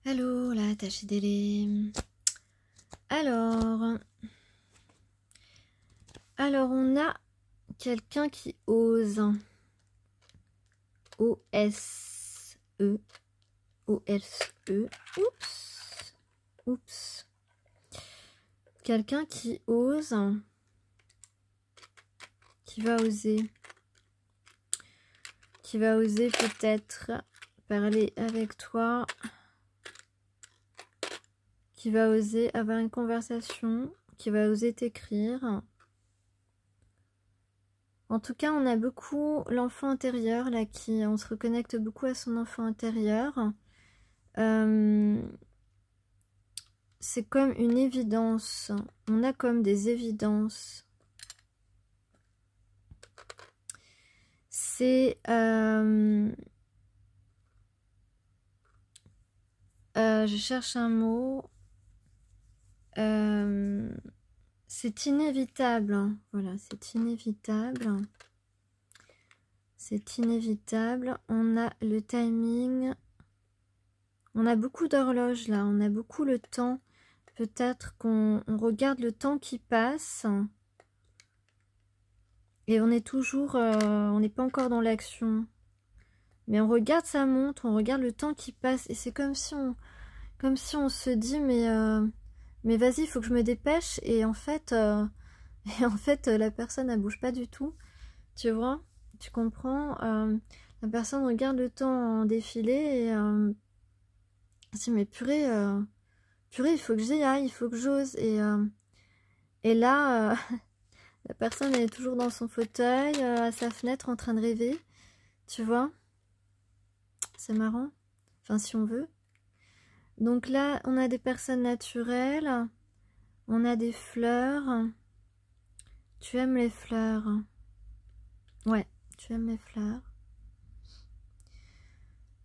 Allô, la tâche délai. Alors, on a quelqu'un qui ose. O-S-E. O-S-E. Oups. Oups. Quelqu'un qui ose. Qui va oser. Qui va oser peut-être parler avec toi. Qui va oser avoir une conversation. Qui va oser t'écrire. En tout cas, on a beaucoup l'enfant intérieur, là, on se reconnecte beaucoup à son enfant intérieur. C'est comme une évidence. On a comme des évidences. C'est... je cherche un mot. C'est inévitable. Voilà, c'est inévitable. C'est inévitable. On a le timing. On a beaucoup d'horloges là. On a beaucoup le temps. Peut-être qu'on regarde le temps qui passe. Et on est toujours... on n'est pas encore dans l'action. Mais on regarde sa montre. On regarde le temps qui passe. Et c'est comme si on se dit mais vas-y, il faut que je me dépêche. Et en fait, la personne, elle bouge pas du tout. Tu vois? Tu comprends? La personne regarde le temps en défilé et se dit mais purée, il faut que j'y aille, il faut que j'ose. Et là, la personne elle est toujours dans son fauteuil, à sa fenêtre, en train de rêver. Tu vois? C'est marrant. Enfin, si on veut. Donc là, on a des personnes naturelles. On a des fleurs. Tu aimes les fleurs? Ouais, tu aimes les fleurs.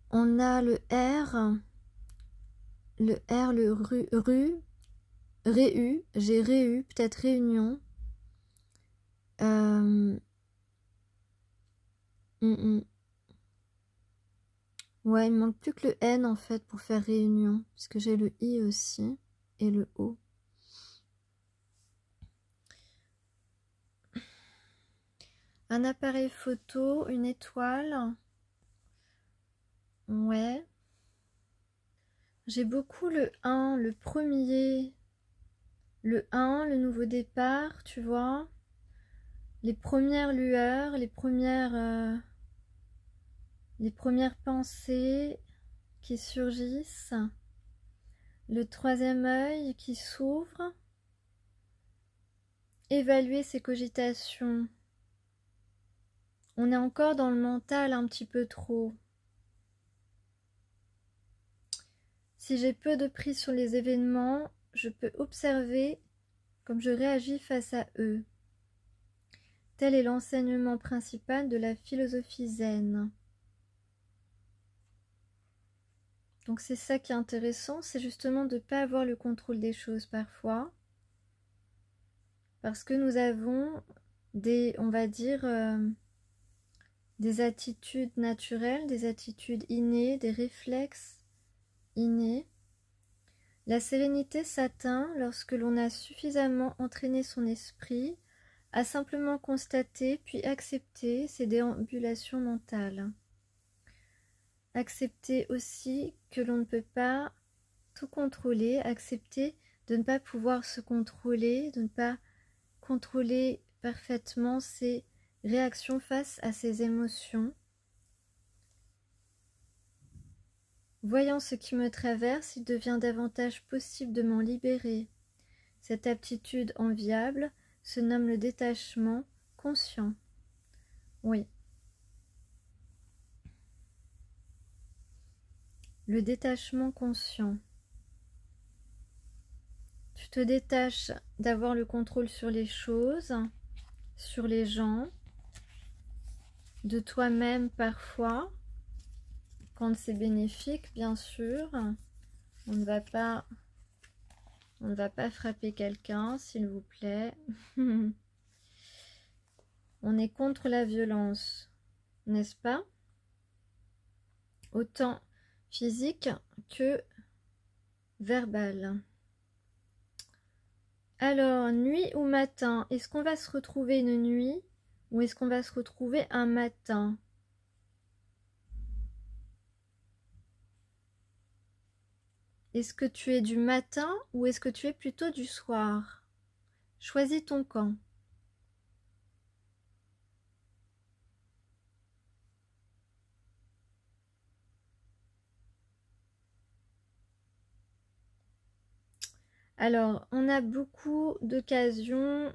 On a le R. Le R, le réu. J'ai réu, peut-être réunion. Ouais, il me manque plus que le N en fait pour faire réunion. Parce que j'ai le I aussi. Et le O. Un appareil photo, une étoile. Ouais. J'ai beaucoup le 1, le premier. Le 1, le nouveau départ, tu vois. Les premières lueurs, les premières pensées qui surgissent. Le troisième œil qui s'ouvre. Évaluer ses cogitations. On est encore dans le mental un petit peu trop. Si j'ai peu de prise sur les événements, je peux observer comme je réagis face à eux. Tel est l'enseignement principal de la philosophie zen. Donc c'est ça qui est intéressant, c'est justement de ne pas avoir le contrôle des choses parfois. Parce que nous avons on va dire, des attitudes naturelles, des attitudes innées, des réflexes innés. La sérénité s'atteint lorsque l'on a suffisamment entraîné son esprit à simplement constater puis accepter ces déambulations mentales. Accepter aussi que l'on ne peut pas tout contrôler, accepter de ne pas pouvoir se contrôler, de ne pas contrôler parfaitement ses réactions face à ses émotions. Voyant ce qui me traverse, il devient davantage possible de m'en libérer. Cette aptitude enviable se nomme le détachement conscient. Oui. Le détachement conscient. Tu te détaches d'avoir le contrôle sur les choses, sur les gens, de toi-même parfois, quand c'est bénéfique, bien sûr. On ne va pas frapper quelqu'un, s'il vous plaît. On est contre la violence, n'est-ce pas? Autant physique que verbal. Alors, nuit ou matin? Est-ce qu'on va se retrouver une nuit ou est-ce qu'on va se retrouver un matin? Est-ce que tu es du matin ou est-ce que tu es plutôt du soir? Choisis ton camp. Alors, on a beaucoup d'occasions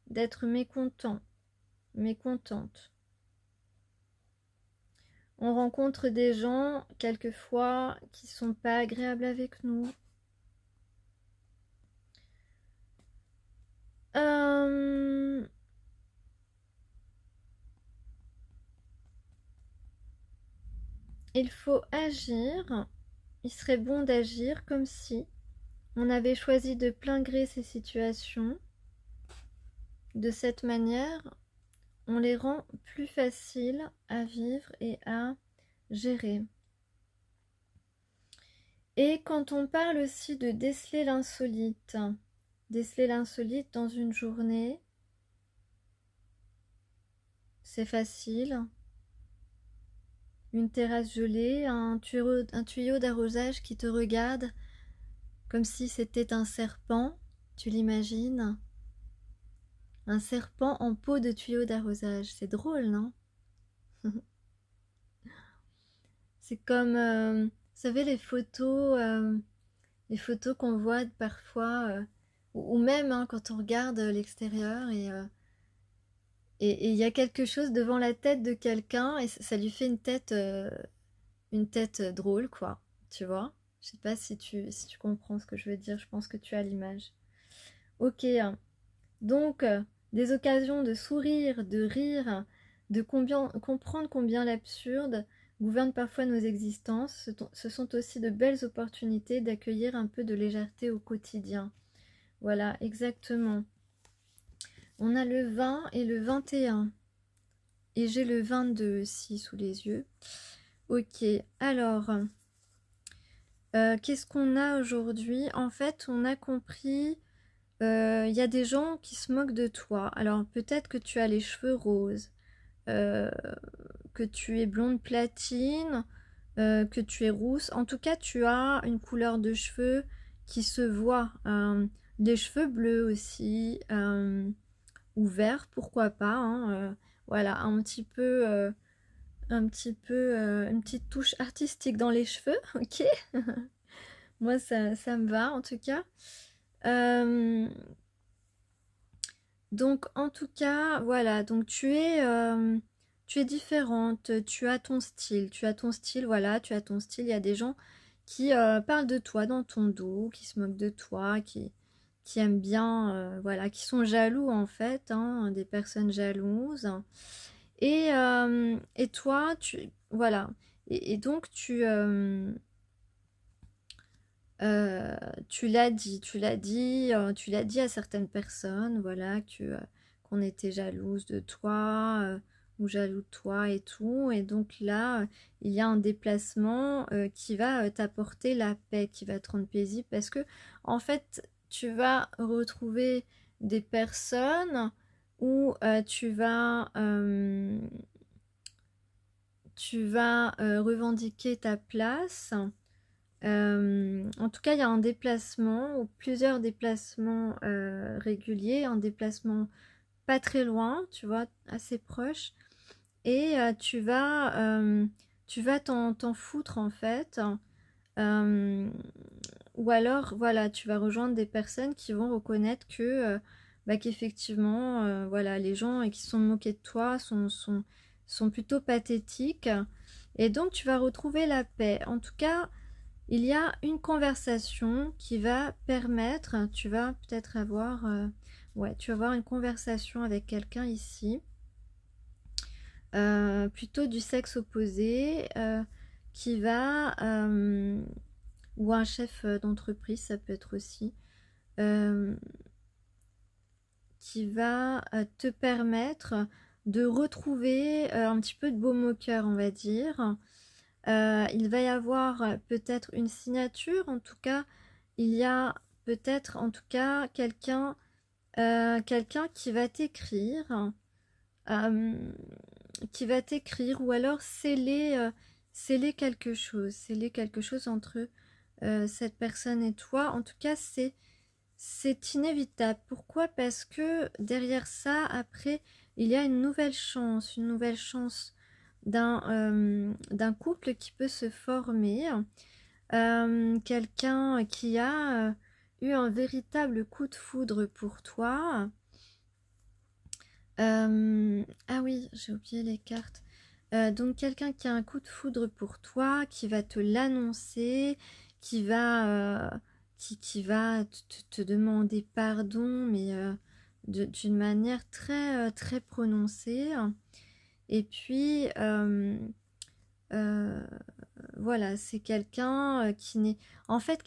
d'être mécontent, mécontente. On rencontre des gens, quelquefois, qui sont pas agréables avec nous. Il faut agir. Il serait bon d'agir comme si on avait choisi de plein gré ces situations. De cette manière, on les rend plus faciles à vivre et à gérer. Et quand on parle aussi de déceler l'insolite dans une journée, c'est facile. Une terrasse gelée, un tuyau d'arrosage qui te regarde comme si c'était un serpent, tu l'imagines? Un serpent en peau de tuyau d'arrosage, c'est drôle, non? C'est comme, vous savez, les photos qu'on voit parfois, ou même hein, quand on regarde l'extérieur et il y a quelque chose devant la tête de quelqu'un et ça lui fait une tête drôle, quoi, tu vois? Je sais pas si tu comprends ce que je veux dire, je pense que tu as l'image. Ok, donc des occasions de sourire, de rire, de comprendre combien l'absurde gouverne parfois nos existences, ce sont aussi de belles opportunités d'accueillir un peu de légèreté au quotidien. Voilà, exactement. On a le 20 et le 21. Et j'ai le 22 aussi sous les yeux. Ok, alors, qu'est-ce qu'on a aujourd'hui? En fait, on a compris, il y a des gens qui se moquent de toi. Alors, peut-être que tu as les cheveux roses, que tu es blonde platine, que tu es rousse. En tout cas, tu as une couleur de cheveux qui se voit. Des cheveux bleus aussi, ou verts, pourquoi pas. Hein, voilà, un petit peu, une petite touche artistique dans les cheveux, ok. Moi, ça me va en tout cas. Donc, en tout cas, voilà. Donc, tu es différente. Tu as ton style. Voilà. Tu as ton style. Il y a des gens qui parlent de toi dans ton dos, qui se moquent de toi, qui aiment bien, voilà, qui sont jaloux en fait, hein, des personnes jalouses. Et toi, voilà. Et donc, tu l'as dit, tu l'as dit à certaines personnes, voilà, qu'on était jalouse de toi ou jaloux de toi et tout. Et donc là, il y a un déplacement qui va t'apporter la paix, qui va te rendre paisible parce que en fait, tu vas retrouver des personnes où tu vas revendiquer ta place. En tout cas, il y a un déplacement ou plusieurs déplacements réguliers, un déplacement pas très loin, tu vois, assez proche, et tu vas t'en foutre en fait, ou alors voilà, tu vas rejoindre des personnes qui vont reconnaître que bah, qu'effectivement, voilà, les gens qui sont moqués de toi sont plutôt pathétiques, et donc tu vas retrouver la paix. En tout cas, il y a une conversation qui va permettre, tu vas peut-être avoir, tu vas avoir une conversation avec quelqu'un ici, plutôt du sexe opposé, qui va, ou un chef d'entreprise, ça peut être aussi, qui va te permettre de retrouver un petit peu de baume au cœur, on va dire. Il va y avoir peut-être une signature, en tout cas, il y a peut-être en tout cas quelqu'un qui va t'écrire, ou alors sceller quelque chose entre cette personne et toi. En tout cas, c'est inévitable. Pourquoi? Parce que derrière ça, après, il y a une nouvelle chance d'un couple qui peut se former. Quelqu'un qui a eu un véritable coup de foudre pour toi. Ah oui, j'ai oublié les cartes. Donc quelqu'un qui a un coup de foudre pour toi, qui va te l'annoncer, qui va te demander pardon, mais d'une manière très très prononcée. Et puis voilà, c'est quelqu'un qui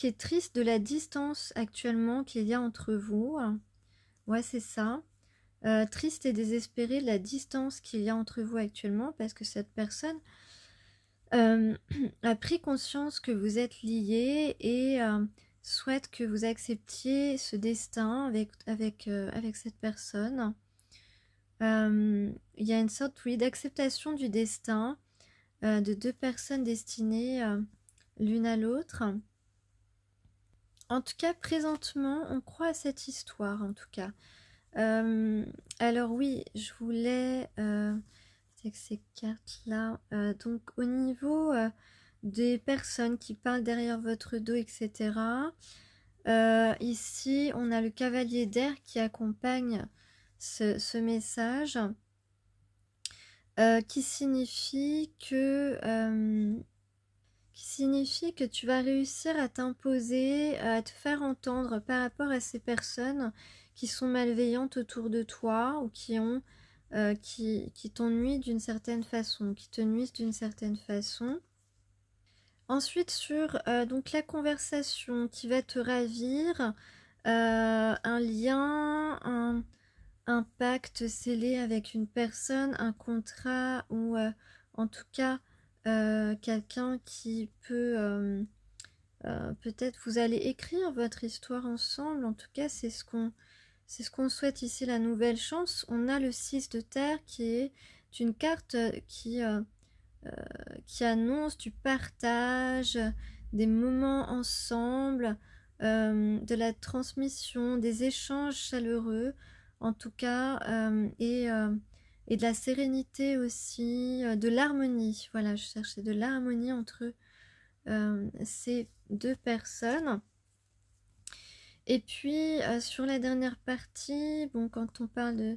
est triste de la distance actuellement qu'il y a entre vous. Ouais, c'est ça. Triste et désespéré de la distance qu'il y a entre vous actuellement, parce que cette personne a pris conscience que vous êtes liés et souhaite que vous acceptiez ce destin avec cette personne. Il y a une sorte, oui, d'acceptation du destin de deux personnes destinées l'une à l'autre. En tout cas, présentement, on croit à cette histoire, en tout cas. Alors oui, je voulais... c'est que ces cartes-là... donc, au niveau des personnes qui parlent derrière votre dos, etc. Ici, on a le cavalier d'air qui accompagne ce message. Qui signifie que tu vas réussir à t'imposer, à te faire entendre par rapport à ces personnes qui sont malveillantes autour de toi ou qui t'ennuient d'une certaine façon, qui te nuisent d'une certaine façon. Ensuite, sur donc la conversation qui va te ravir, un lien, un pacte scellé avec une personne, un contrat ou en tout cas quelqu'un qui peut peut-être vous allez écrire votre histoire ensemble. En tout cas, c'est ce qu'on souhaite ici, la nouvelle chance. On a le 6 de terre qui est une carte qui annonce du partage, des moments ensemble, de la transmission, des échanges chaleureux en tout cas, et de la sérénité aussi, de l'harmonie. Voilà, je cherchais de l'harmonie entre ces deux personnes. Et puis, sur la dernière partie, bon, quand on parle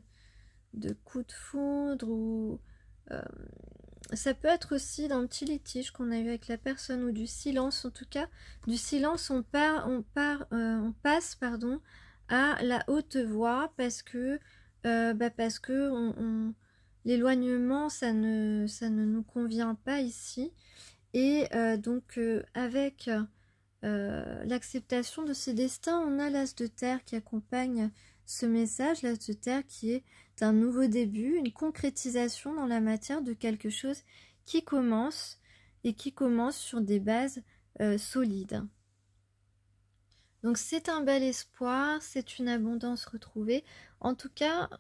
de coup de foudre, ou ça peut être aussi d'un petit litige qu'on a eu avec la personne, ou du silence, en tout cas. Du silence, on passe, pardon, à la haute voix parce que l'éloignement ça ne nous convient pas ici, et donc avec l'acceptation de ce destin, on a l'as de terre qui accompagne ce message, l'as de terre qui est un nouveau début, une concrétisation dans la matière de quelque chose qui commence sur des bases solides. Donc c'est un bel espoir, c'est une abondance retrouvée. En tout cas,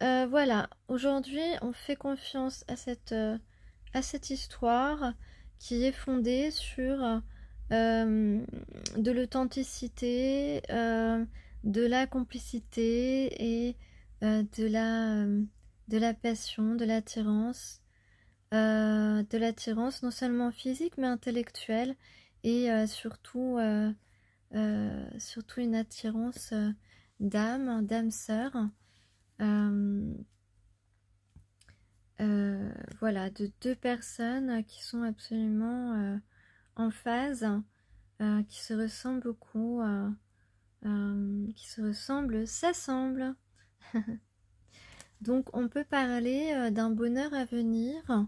voilà, aujourd'hui on fait confiance à cette histoire qui est fondée sur de l'authenticité, de la complicité et de la passion, de l'attirance non seulement physique mais intellectuelle, et surtout une attirance d'âme sœur, voilà, de deux personnes qui sont absolument en phase, qui se ressemblent beaucoup, s'assemblent. Donc on peut parler d'un bonheur à venir,